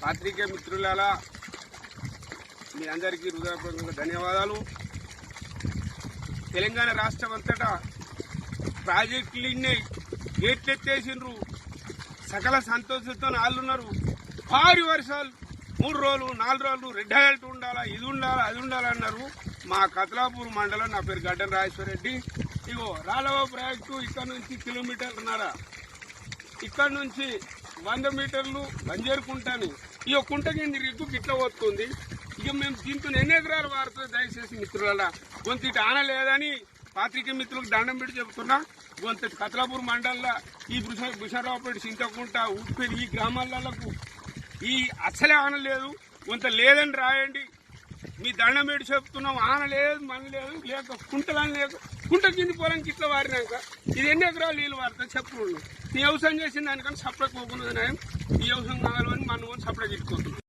పాత్రికేయ మిత్రులారా, మీ అందరికీ హృదయపూర్వక ధన్యవాదాలు. తెలంగాణ రాష్ట్రం అంతటా ప్రాజెక్టులన్నీ గేట్లెత్తేసిండ్రు. సకల సంతోషంతో ఆళ్ళున్నారు. భారీ వర్షాలు 3 రోజులు 4 రోజులు రెడ్ అలర్ట్ ఉండాలా, ఇది ఉండాలా, అది ఉండాలన్నారు. మా కతలాపూర్ మండలం, నా పేరు గడ్డం రాజేశ్వరరెడ్డి. ఇగో రాలవ ప్రాజెక్టు ఇక్కడ నుంచి కిలోమీటర్న్నర, ఇక్కడ నుంచి 100 మీటర్లు బంజేరుకుంటాను. ఈ కుంట కింది రిగ్గు గిట్ల వస్తుంది. ఇక మేము దీంతో ఎన్ని ఎకరాలు వాడుతుంది. దయచేసి మిత్రుల కొంత ఆనలేదని పాత్రికేయ మిత్రులకు దండం పెట్టి చెబుతున్నా. కొంత కతలాపూర్ మండలంలో ఈ భుషరావుపేట, చింతకుంట, ఉప్పేరు ఈ గ్రామాలకు ఈ అసలే ఆనలేదు. కొంత లేదని రాయండి. మీ దండం పెట్టి చెప్తున్నాం. ఆన లేదు, మన లేదు, లేక కుంటలని లేక కుంట కింది పొలంకి ఇట్లా వారినాక ఇది ఎన్ని ఎకరాలు నీళ్ళు వాడుతుంది చెప్పు. నీ వ్యవసాయం చేసిన దానికన్నా సపరేట్ పోకున్నది నయం. ఈ వ్యవసాయం కావాలని మనం సపరేట్ ఇట్టుకుంటున్నాం.